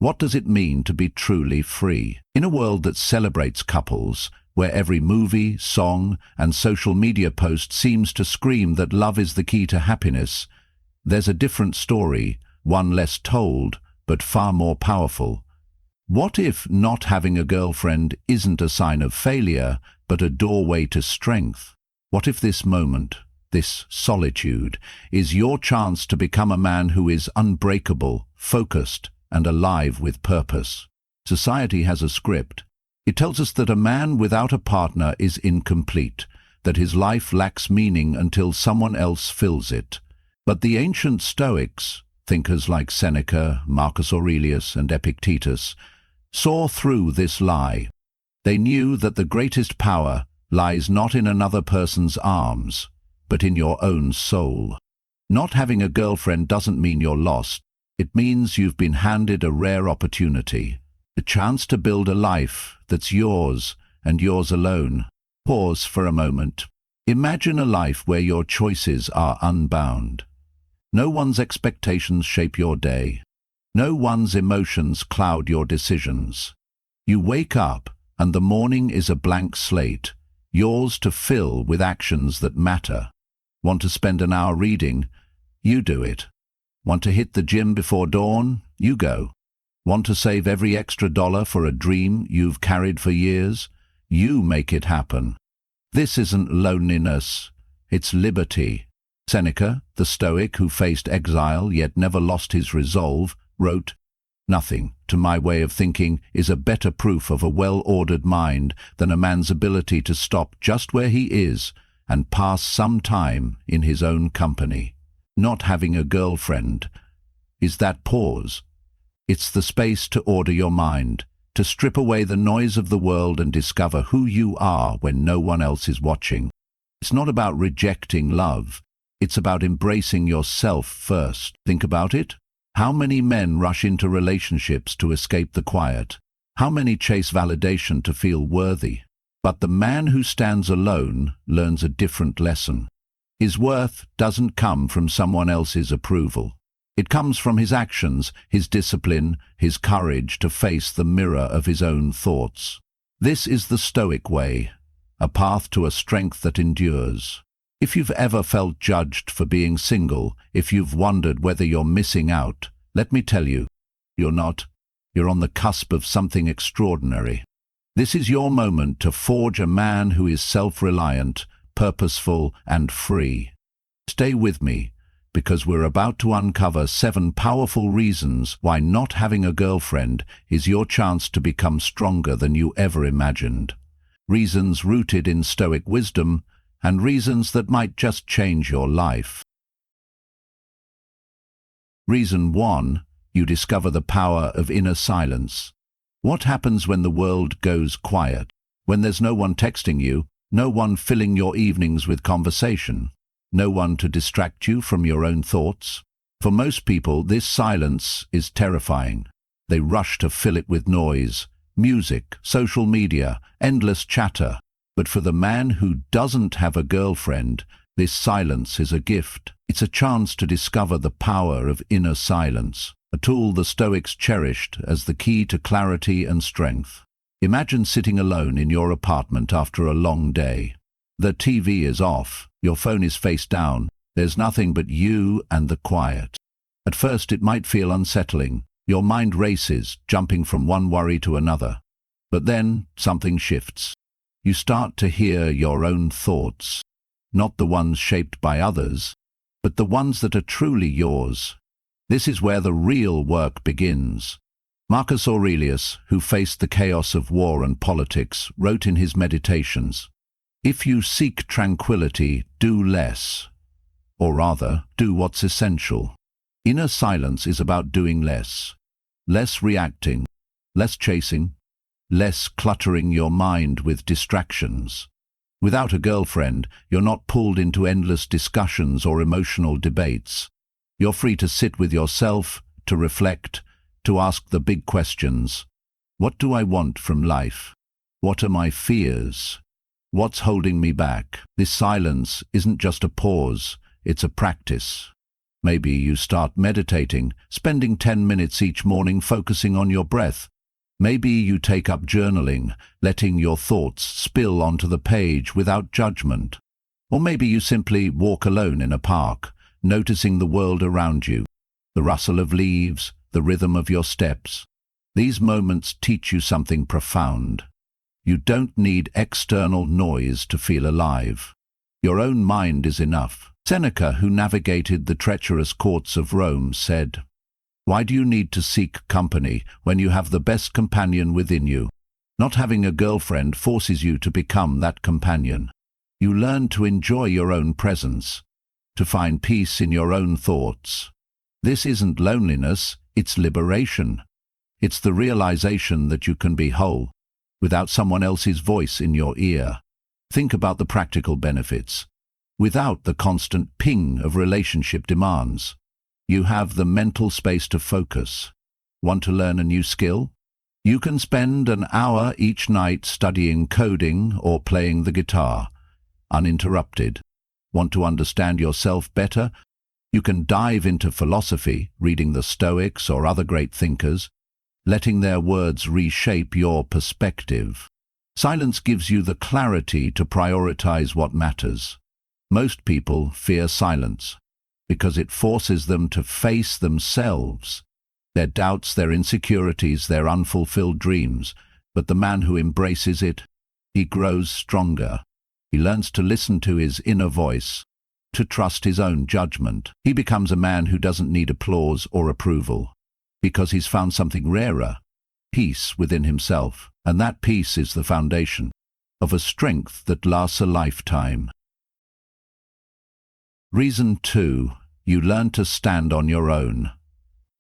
What does it mean to be truly free? In a world that celebrates couples, where every movie, song, and social media post seems to scream that love is the key to happiness, there's a different story, one less told, but far more powerful. What if not having a girlfriend isn't a sign of failure, but a doorway to strength? What if this moment, this solitude, is your chance to become a man who is unbreakable, focused, and alive with purpose? Society has a script. It tells us that a man without a partner is incomplete, that his life lacks meaning until someone else fills it. But the ancient Stoics, thinkers like Seneca, Marcus Aurelius, and Epictetus, saw through this lie. They knew that the greatest power lies not in another person's arms, but in your own soul. Not having a girlfriend doesn't mean you're lost. It means you've been handed a rare opportunity, the chance to build a life that's yours and yours alone. Pause for a moment. Imagine a life where your choices are unbound. No one's expectations shape your day. No one's emotions cloud your decisions. You wake up and the morning is a blank slate, yours to fill with actions that matter. Want to spend an hour reading? You do it. Want to hit the gym before dawn? You go. Want to save every extra dollar for a dream you've carried for years? You make it happen. This isn't loneliness, it's liberty. Seneca, the Stoic who faced exile yet never lost his resolve, wrote, "Nothing, to my way of thinking, is a better proof of a well-ordered mind than a man's ability to stop just where he is and pass some time in his own company." Not having a girlfriend is that pause. It's the space to order your mind, to strip away the noise of the world and discover who you are when no one else is watching. It's not about rejecting love. It's about embracing yourself first. Think about it. How many men rush into relationships to escape the quiet? How many chase validation to feel worthy? But the man who stands alone learns a different lesson. His worth doesn't come from someone else's approval. It comes from his actions, his discipline, his courage to face the mirror of his own thoughts. This is the Stoic way, a path to a strength that endures. If you've ever felt judged for being single, if you've wondered whether you're missing out, let me tell you, you're not. You're on the cusp of something extraordinary. This is your moment to forge a man who is self-reliant, purposeful, and free. Stay with me, because we're about to uncover 7 powerful reasons why not having a girlfriend is your chance to become stronger than you ever imagined. Reasons rooted in Stoic wisdom, and reasons that might just change your life. Reason 1. You discover the power of inner silence. What happens when the world goes quiet? When there's no one texting you, no one filling your evenings with conversation, no one to distract you from your own thoughts? For most people, this silence is terrifying. They rush to fill it with noise, music, social media, endless chatter. But for the man who doesn't have a girlfriend, this silence is a gift. It's a chance to discover the power of inner silence, a tool the Stoics cherished as the key to clarity and strength. Imagine sitting alone in your apartment after a long day. The TV is off, your phone is face down, there's nothing but you and the quiet. At first it might feel unsettling. Your mind races, jumping from one worry to another. But then something shifts. You start to hear your own thoughts, not the ones shaped by others, but the ones that are truly yours. This is where the real work begins. Marcus Aurelius, who faced the chaos of war and politics, wrote in his Meditations, "If you seek tranquility, do less, or rather, do what's essential." Inner silence is about doing less. Less reacting, less chasing, less cluttering your mind with distractions. Without a girlfriend, you're not pulled into endless discussions or emotional debates. You're free to sit with yourself, to reflect, to ask the big questions. What do I want from life? What are my fears? What's holding me back? This silence isn't just a pause, it's a practice. Maybe you start meditating, spending 10 minutes each morning focusing on your breath. Maybe you take up journaling, letting your thoughts spill onto the page without judgment. Or maybe you simply walk alone in a park, noticing the world around you, the rustle of leaves, the rhythm of your steps. These moments teach you something profound. You don't need external noise to feel alive. Your own mind is enough. Seneca, who navigated the treacherous courts of Rome, said, "Why do you need to seek company when you have the best companion within you?" Not having a girlfriend forces you to become that companion. You learn to enjoy your own presence, to find peace in your own thoughts. This isn't loneliness, it's liberation. It's the realization that you can be whole, without someone else's voice in your ear. Think about the practical benefits. Without the constant ping of relationship demands, you have the mental space to focus. Want to learn a new skill? You can spend an hour each night studying coding or playing the guitar, uninterrupted. Want to understand yourself better? You can dive into philosophy, reading the Stoics or other great thinkers, letting their words reshape your perspective. Silence gives you the clarity to prioritize what matters. Most people fear silence because it forces them to face themselves, their doubts, their insecurities, their unfulfilled dreams. But the man who embraces it, he grows stronger. He learns to listen to his inner voice, to trust his own judgment. He becomes a man who doesn't need applause or approval, because he's found something rarer, peace within himself. And that peace is the foundation of a strength that lasts a lifetime. Reason 2. You learn to stand on your own.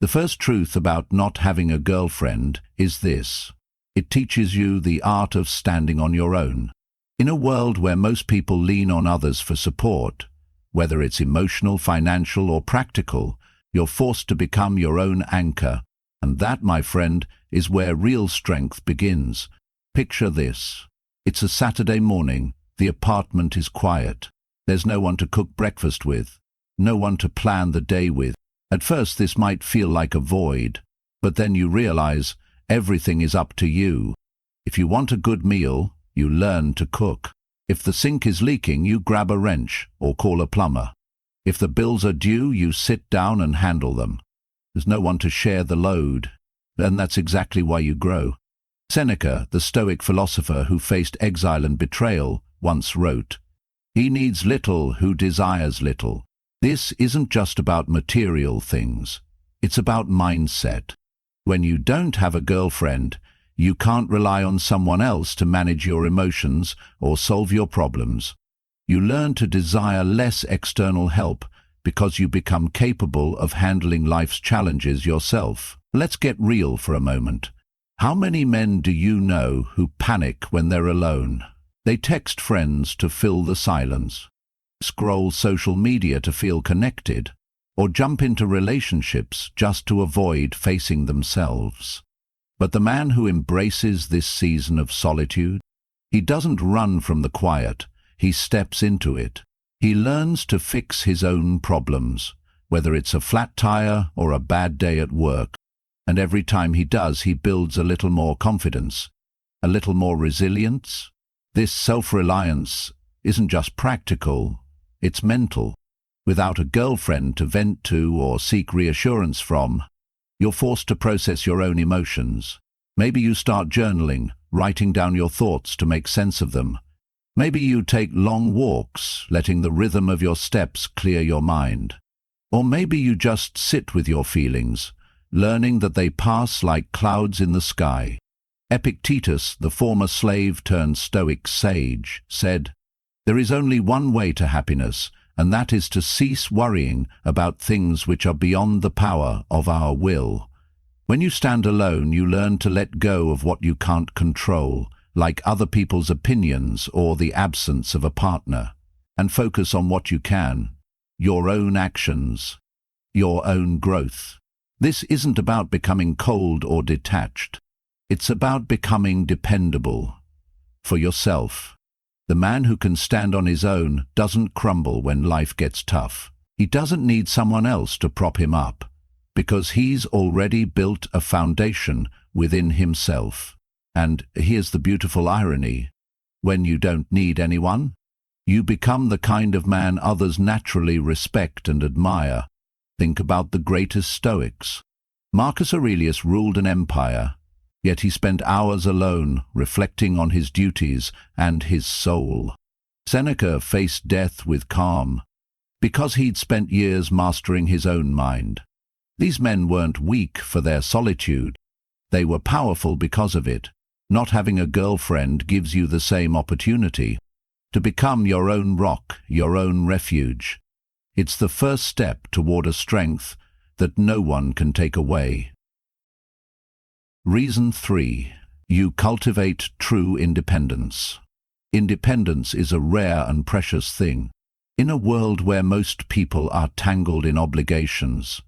The first truth about not having a girlfriend is this: it teaches you the art of standing on your own. In a world where most people lean on others for support, whether it's emotional, financial, or practical, you're forced to become your own anchor. And that, my friend, is where real strength begins. Picture this. It's a Saturday morning. The apartment is quiet. There's no one to cook breakfast with, no one to plan the day with. At first this might feel like a void, but then you realize everything is up to you. If you want a good meal, you learn to cook. If the sink is leaking, you grab a wrench or call a plumber. If the bills are due, you sit down and handle them. There's no one to share the load, and that's exactly why you grow. Seneca, the Stoic philosopher who faced exile and betrayal, once wrote, "He needs little who desires little." This isn't just about material things. It's about mindset. When you don't have a girlfriend, you can't rely on someone else to manage your emotions or solve your problems. You learn to desire less external help because you become capable of handling life's challenges yourself. Let's get real for a moment. How many men do you know who panic when they're alone? They text friends to fill the silence, scroll social media to feel connected, or jump into relationships just to avoid facing themselves. But the man who embraces this season of solitude, he doesn't run from the quiet, he steps into it. He learns to fix his own problems, whether it's a flat tire or a bad day at work. And every time he does, he builds a little more confidence, a little more resilience. This self-reliance isn't just practical, it's mental. Without a girlfriend to vent to or seek reassurance from, you're forced to process your own emotions. Maybe you start journaling, writing down your thoughts to make sense of them. Maybe you take long walks, letting the rhythm of your steps clear your mind. Or maybe you just sit with your feelings, learning that they pass like clouds in the sky. Epictetus, the former slave turned Stoic sage, said, "There is only one way to happiness, and that is to cease worrying about things which are beyond the power of our will." When you stand alone, you learn to let go of what you can't control, like other people's opinions or the absence of a partner, and focus on what you can, your own actions, your own growth. This isn't about becoming cold or detached. It's about becoming dependable for yourself. The man who can stand on his own doesn't crumble when life gets tough. He doesn't need someone else to prop him up, because he's already built a foundation within himself. And here's the beautiful irony. When you don't need anyone, you become the kind of man others naturally respect and admire. Think about the greatest Stoics. Marcus Aurelius ruled an empire, yet he spent hours alone reflecting on his duties and his soul. Seneca faced death with calm, because he'd spent years mastering his own mind. These men weren't weak for their solitude. They were powerful because of it. Not having a girlfriend gives you the same opportunity to become your own rock, your own refuge. It's the first step toward a strength that no one can take away. Reason 3. You cultivate true independence. Independence is a rare and precious thing. In a world where most people are tangled in obligations,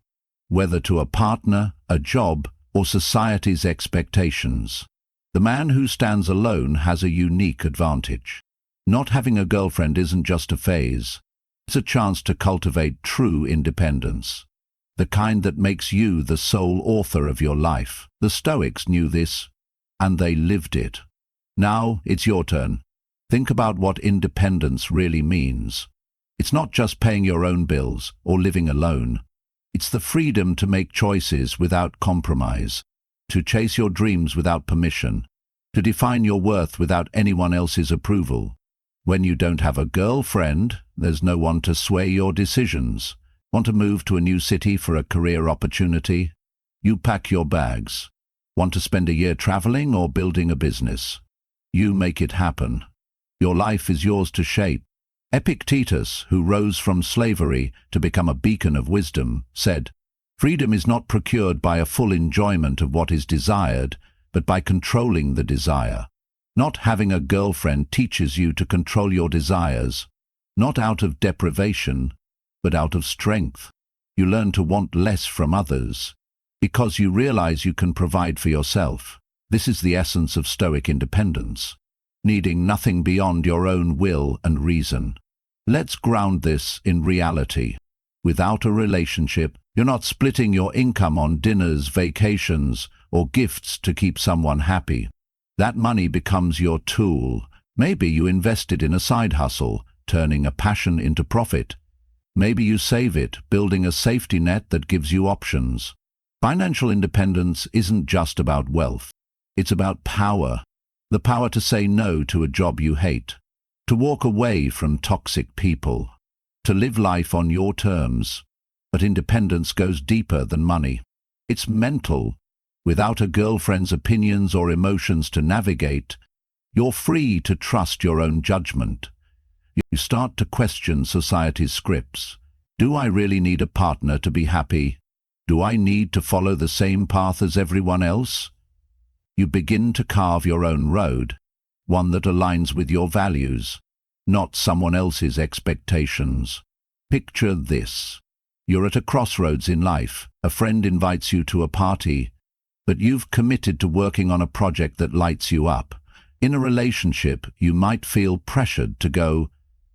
whether to a partner, a job, or society's expectations, the man who stands alone has a unique advantage. Not having a girlfriend isn't just a phase. It's a chance to cultivate true independence, the kind that makes you the sole author of your life. The Stoics knew this, and they lived it. Now it's your turn. Think about what independence really means. It's not just paying your own bills or living alone. It's the freedom to make choices without compromise, to chase your dreams without permission, to define your worth without anyone else's approval. When you don't have a girlfriend, there's no one to sway your decisions. Want to move to a new city for a career opportunity? You pack your bags. Want to spend a year traveling or building a business? You make it happen. Your life is yours to shape. Epictetus, who rose from slavery to become a beacon of wisdom, said, "Freedom is not procured by a full enjoyment of what is desired, but by controlling the desire." Not having a girlfriend teaches you to control your desires, not out of deprivation, but out of strength. You learn to want less from others, because you realize you can provide for yourself. This is the essence of Stoic independence, needing nothing beyond your own will and reason. Let's ground this in reality. Without a relationship, you're not splitting your income on dinners, vacations, or gifts to keep someone happy. That money becomes your tool. Maybe you invest it in a side hustle, turning a passion into profit. Maybe you save it, building a safety net that gives you options. Financial independence isn't just about wealth. It's about power. The power to say no to a job you hate, to walk away from toxic people, to live life on your terms. But independence goes deeper than money. It's mental. Without a girlfriend's opinions or emotions to navigate, you're free to trust your own judgment. You start to question society's scripts. Do I really need a partner to be happy? Do I need to follow the same path as everyone else? You begin to carve your own road, one that aligns with your values, not someone else's expectations. Picture this. You're at a crossroads in life. A friend invites you to a party, but you've committed to working on a project that lights you up. In a relationship, you might feel pressured to go,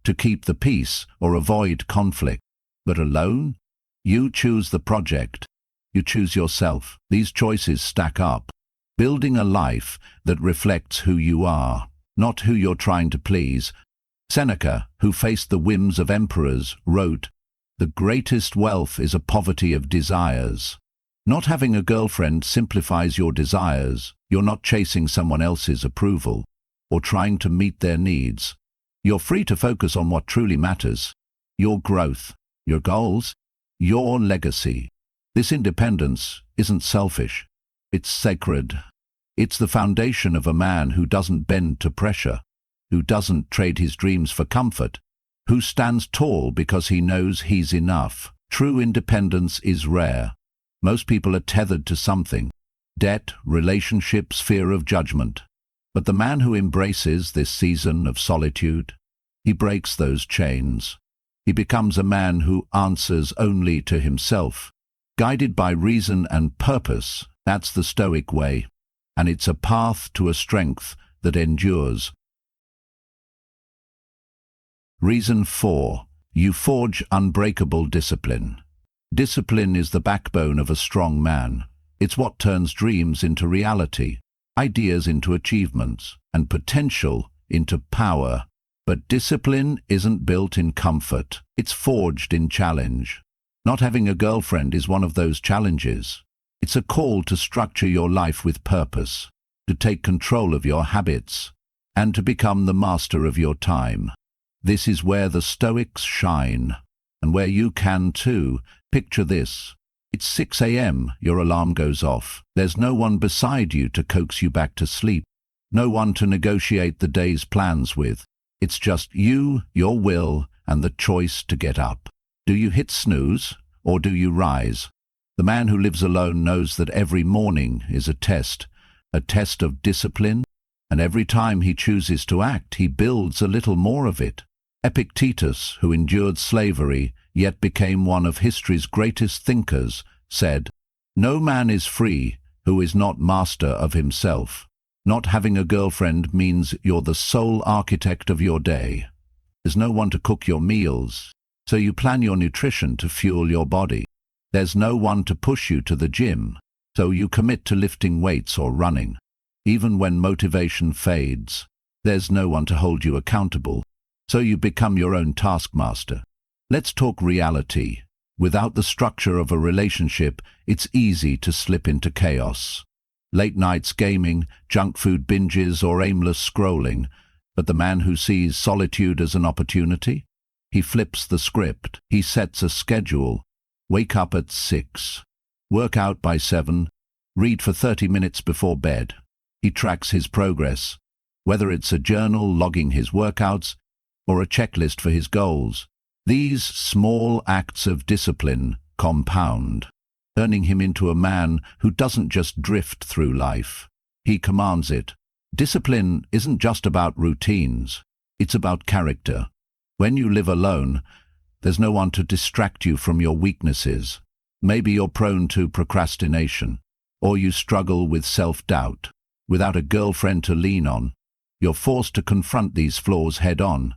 to keep the peace or avoid conflict. But alone, you choose the project. You choose yourself. These choices stack up, building a life that reflects who you are, not who you're trying to please. Seneca, who faced the whims of emperors, wrote, "The greatest wealth is a poverty of desires." Not having a girlfriend simplifies your desires. You're not chasing someone else's approval or trying to meet their needs. You're free to focus on what truly matters: your growth, your goals, your legacy. This independence isn't selfish. It's sacred. It's the foundation of a man who doesn't bend to pressure, who doesn't trade his dreams for comfort, who stands tall because he knows he's enough. True independence is rare. Most people are tethered to something: debt, relationships, fear of judgment. But the man who embraces this season of solitude, he breaks those chains. He becomes a man who answers only to himself, guided by reason and purpose. That's the Stoic way, and it's a path to a strength that endures. Reason 4. You forge unbreakable discipline. Discipline is the backbone of a strong man. It's what turns dreams into reality, ideas into achievements, and potential into power. But discipline isn't built in comfort. It's forged in challenge. Not having a girlfriend is one of those challenges. It's a call to structure your life with purpose, to take control of your habits, and to become the master of your time. This is where the Stoics shine, and where you can too. Picture this. It's 6 a.m., your alarm goes off. There's no one beside you to coax you back to sleep, no one to negotiate the day's plans with. It's just you, your will, and the choice to get up. Do you hit snooze, or do you rise? The man who lives alone knows that every morning is a test of discipline, and every time he chooses to act, he builds a little more of it. Epictetus, who endured slavery, yet became one of history's greatest thinkers, said, "No man is free who is not master of himself." Not having a girlfriend means you're the sole architect of your day. There's no one to cook your meals, so you plan your nutrition to fuel your body. There's no one to push you to the gym, so you commit to lifting weights or running. Even when motivation fades, there's no one to hold you accountable, so you become your own taskmaster. Let's talk reality. Without the structure of a relationship, it's easy to slip into chaos. Late nights gaming, junk food binges, or aimless scrolling. But the man who sees solitude as an opportunity, he flips the script. He sets a schedule. Wake up at 6. Work out by 7. Read for 30 minutes before bed. He tracks his progress, whether it's a journal logging his workouts or a checklist for his goals. These small acts of discipline compound, turning him into a man who doesn't just drift through life. He commands it. Discipline isn't just about routines. It's about character. When you live alone, there's no one to distract you from your weaknesses. Maybe you're prone to procrastination, or you struggle with self-doubt. Without a girlfriend to lean on, you're forced to confront these flaws head-on.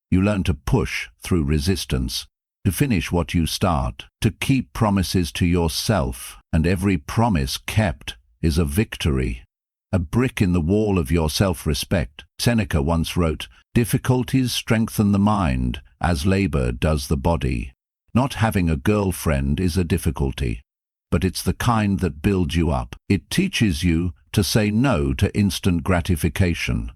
You learn to push through resistance, to finish what you start, to keep promises to yourself, and every promise kept is a victory, a brick in the wall of your self-respect. Seneca once wrote, "Difficulties strengthen the mind, as labor does the body." Not having a girlfriend is a difficulty, but it's the kind that builds you up. It teaches you to say no to instant gratification.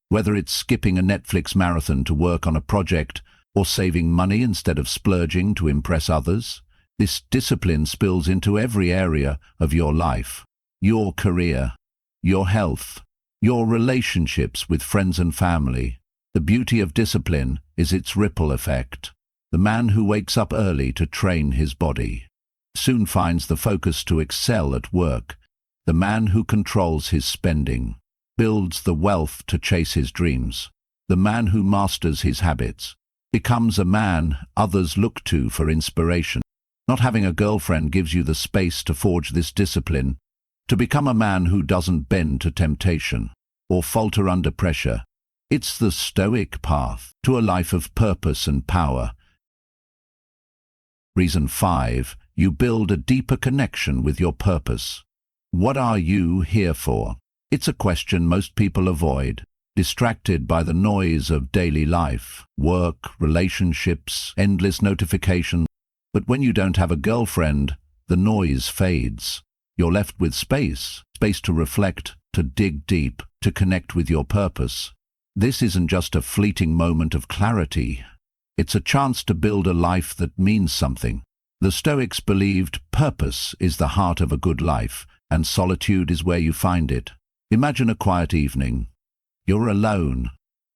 Whether it's skipping a Netflix marathon to work on a project or saving money instead of splurging to impress others, this discipline spills into every area of your life. Your career, your health, your relationships with friends and family. The beauty of discipline is its ripple effect. The man who wakes up early to train his body soon finds the focus to excel at work. The man who controls his spending builds the wealth to chase his dreams. The man who masters his habits becomes a man others look to for inspiration. Not having a girlfriend gives you the space to forge this discipline, to become a man who doesn't bend to temptation or falter under pressure. It's the Stoic path to a life of purpose and power. Reason 5. You build a deeper connection with your purpose. What are you here for? It's a question most people avoid, distracted by the noise of daily life, work, relationships, endless notifications. But when you don't have a girlfriend, the noise fades. You're left with space to reflect, to dig deep, to connect with your purpose. This isn't just a fleeting moment of clarity. It's a chance to build a life that means something. The Stoics believed purpose is the heart of a good life, and solitude is where you find it. Imagine a quiet evening. You're alone.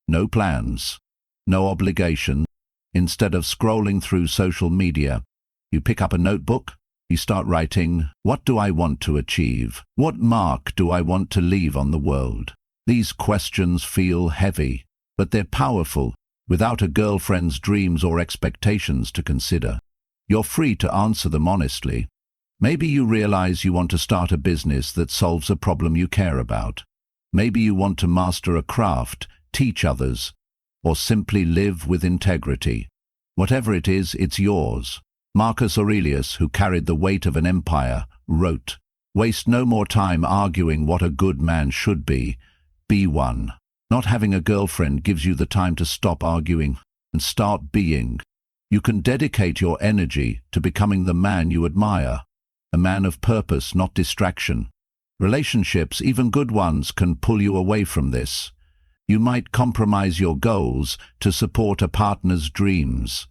No plans. No obligation. Instead of scrolling through social media, you pick up a notebook. You start writing, what do I want to achieve? What mark do I want to leave on the world? These questions feel heavy, but they're powerful. Without a girlfriend's dreams or expectations to consider, you're free to answer them honestly. Maybe you realize you want to start a business that solves a problem you care about. Maybe you want to master a craft, teach others, or simply live with integrity. Whatever it is, it's yours. Marcus Aurelius, who carried the weight of an empire, wrote, "Waste no more time arguing what a good man should be. Be one." Not having a girlfriend gives you the time to stop arguing and start being. You can dedicate your energy to becoming the man you admire, a man of purpose, not distraction. Relationships, even good ones, can pull you away from this. You might compromise your goals to support a partner's dreams,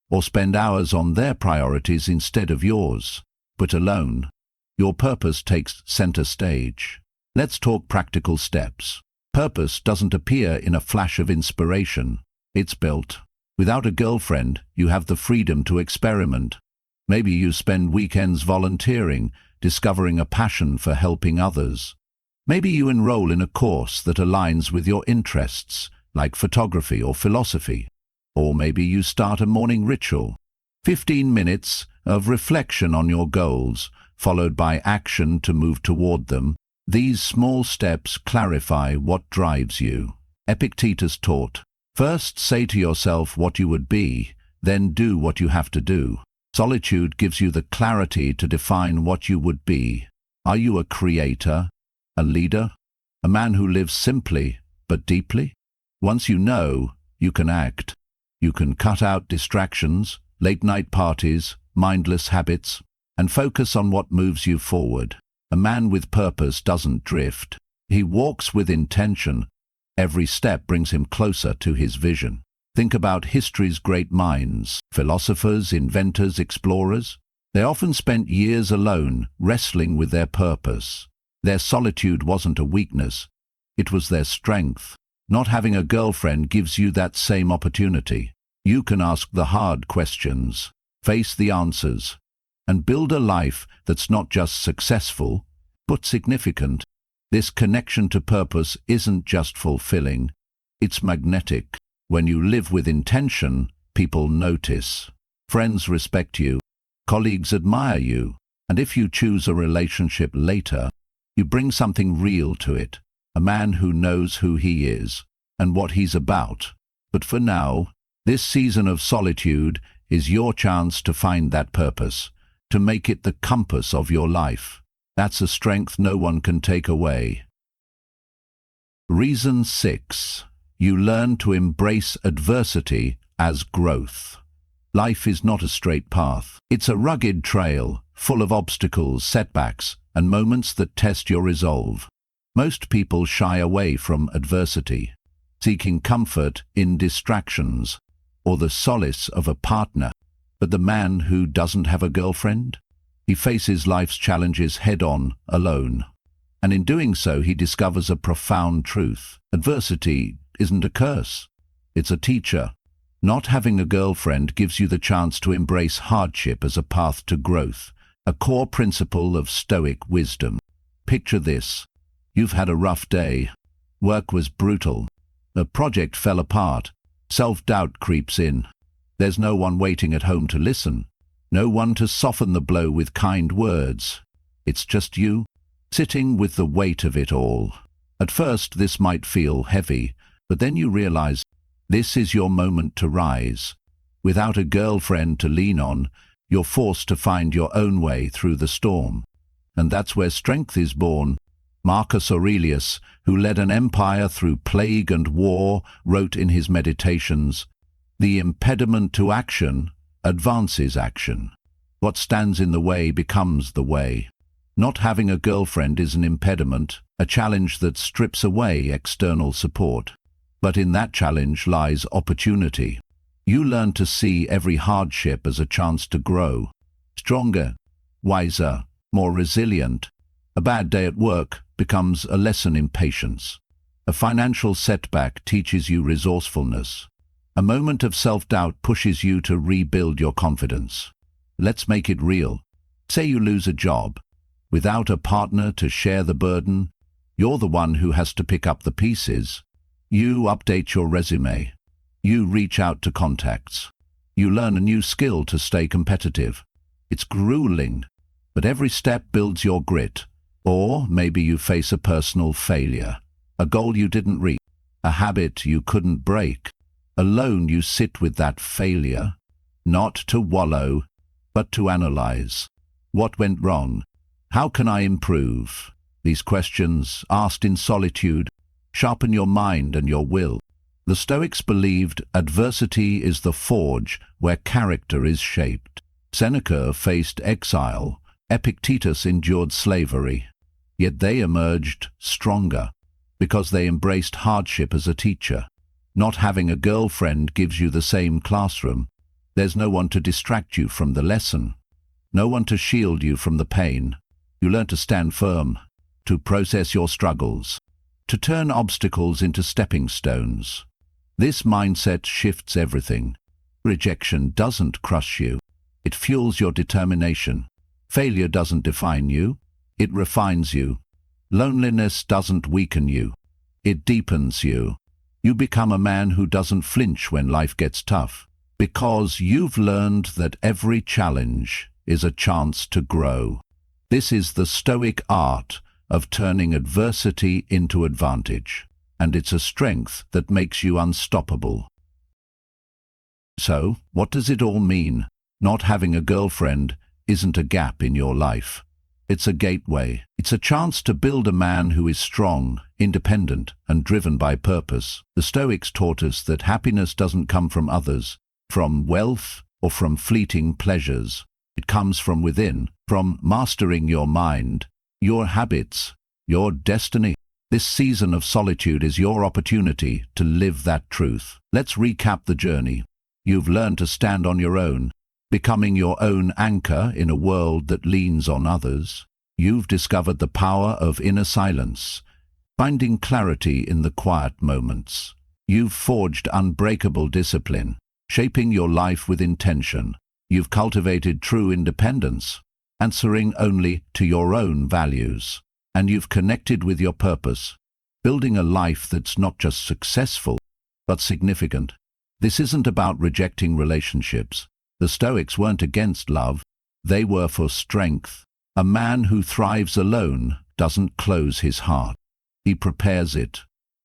or spend hours on their priorities instead of yours. But alone, your purpose takes center stage. Let's talk practical steps. Purpose doesn't appear in a flash of inspiration. It's built. Without a girlfriend, you have the freedom to experiment. Maybe you spend weekends volunteering, discovering a passion for helping others. Maybe you enroll in a course that aligns with your interests, like photography or philosophy. Or maybe you start a morning ritual. 15 minutes of reflection on your goals, followed by action to move toward them. These small steps clarify what drives you. Epictetus taught, "First say to yourself what you would be, then do what you have to do." Solitude gives you the clarity to define what you would be. Are you a creator, a leader, a man who lives simply but deeply? Once you know, you can act. You can cut out distractions, late-night parties, mindless habits, and focus on what moves you forward. A man with purpose doesn't drift. He walks with intention. Every step brings him closer to his vision. Think about history's great minds, philosophers, inventors, explorers. They often spent years alone, wrestling with their purpose. Their solitude wasn't a weakness, it was their strength. Not having a girlfriend gives you that same opportunity. You can ask the hard questions, face the answers, and build a life that's not just successful, but significant. This connection to purpose isn't just fulfilling, it's magnetic. When you live with intention, people notice. Friends respect you, colleagues admire you, and if you choose a relationship later, you bring something real to it, a man who knows who he is and what he's about. But for now, this season of solitude is your chance to find that purpose, to make it the compass of your life. That's a strength no one can take away. Reason 6. You learn to embrace adversity as growth. Life is not a straight path. It's a rugged trail, full of obstacles, setbacks, and moments that test your resolve. Most people shy away from adversity, seeking comfort in distractions or the solace of a partner. But the man who doesn't have a girlfriend? He faces life's challenges head-on, alone. And in doing so, he discovers a profound truth. Adversity isn't a curse. It's a teacher. Not having a girlfriend gives you the chance to embrace hardship as a path to growth, a core principle of Stoic wisdom. Picture this. You've had a rough day. Work was brutal. A project fell apart. Self-doubt creeps in. There's no one waiting at home to listen. No one to soften the blow with kind words. It's just you, sitting with the weight of it all. At first, this might feel heavy, but then you realize this is your moment to rise. Without a girlfriend to lean on, you're forced to find your own way through the storm. And that's where strength is born. Marcus Aurelius, who led an empire through plague and war, wrote in his Meditations, "The impediment to action advances action. What stands in the way becomes the way." Not having a girlfriend is an impediment, a challenge that strips away external support. But in that challenge lies opportunity. You learn to see every hardship as a chance to grow. Stronger, wiser, more resilient. A bad day at work becomes a lesson in patience. A financial setback teaches you resourcefulness. A moment of self-doubt pushes you to rebuild your confidence. Let's make it real. Say you lose a job. Without a partner to share the burden, you're the one who has to pick up the pieces. You update your resume. You reach out to contacts. You learn a new skill to stay competitive. It's grueling, but every step builds your grit. Or maybe you face a personal failure, a goal you didn't reach, a habit you couldn't break. Alone you sit with that failure. not to wallow, but to analyze. What went wrong? How can I improve? These questions, asked in solitude, sharpen your mind and your will. The Stoics believed adversity is the forge where character is shaped. Seneca faced exile, Epictetus endured slavery, yet they emerged stronger because they embraced hardship as a teacher. Not having a girlfriend gives you the same classroom. There's no one to distract you from the lesson, no one to shield you from the pain. You learn to stand firm, to process your struggles, to turn obstacles into stepping stones. This mindset shifts everything. Rejection doesn't crush you. It fuels your determination. Failure doesn't define you. It refines you. Loneliness doesn't weaken you. It deepens you. You become a man who doesn't flinch when life gets tough, because you've learned that every challenge is a chance to grow. This is the Stoic art of turning adversity into advantage, and it's a strength that makes you unstoppable. So, what does it all mean? Not having a girlfriend isn't a gap in your life. It's a gateway. It's a chance to build a man who is strong, independent, and driven by purpose. The Stoics taught us that happiness doesn't come from others, from wealth, or from fleeting pleasures. It comes from within, from mastering your mind, your habits, your destiny. This season of solitude is your opportunity to live that truth. Let's recap the journey. You've learned to stand on your own, becoming your own anchor in a world that leans on others. You've discovered the power of inner silence, finding clarity in the quiet moments. You've forged unbreakable discipline, shaping your life with intention. You've cultivated true independence, answering only to your own values. And you've connected with your purpose, building a life that's not just successful, but significant. This isn't about rejecting relationships. The Stoics weren't against love. They were for strength. A man who thrives alone doesn't close his heart. He prepares it.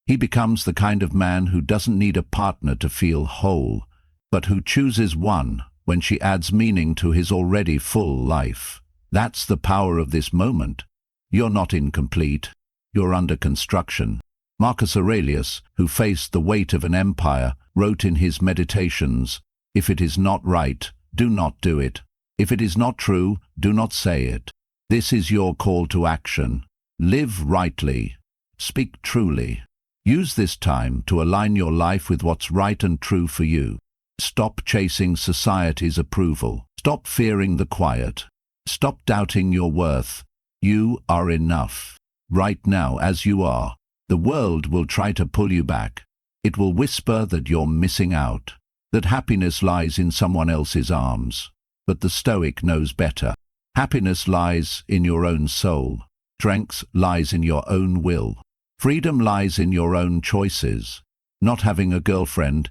He becomes the kind of man who doesn't need a partner to feel whole, but who chooses one when she adds meaning to his already full life. That's the power of this moment. You're not incomplete. You're under construction. Marcus Aurelius, who faced the weight of an empire, wrote in his Meditations, "If it is not right, do not do it. If it is not true, do not say it." This is your call to action. Live rightly. Speak truly. Use this time to align your life with what's right and true for you. Stop chasing society's approval. Stop fearing the quiet. Stop doubting your worth. You are enough. Right now, as you are. The world will try to pull you back. It will whisper that you're missing out, that happiness lies in someone else's arms. But the Stoic knows better. Happiness lies in your own soul. Strength lies in your own will. Freedom lies in your own choices. Not having a girlfriend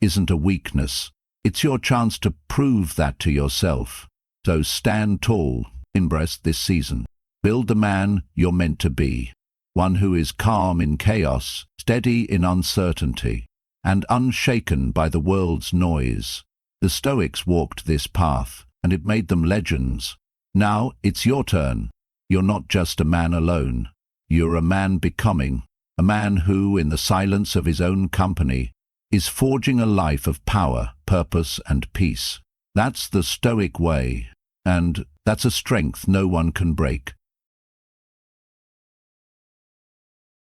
isn't a weakness. It's your chance to prove that to yourself. So stand tall. Embrace this season. Build the man you're meant to be. One who is calm in chaos, steady in uncertainty, and unshaken by the world's noise. The Stoics walked this path, and it made them legends. Now it's your turn. You're not just a man alone. You're a man becoming, a man who, in the silence of his own company, is forging a life of power, purpose, and peace. That's the Stoic way, and that's a strength no one can break.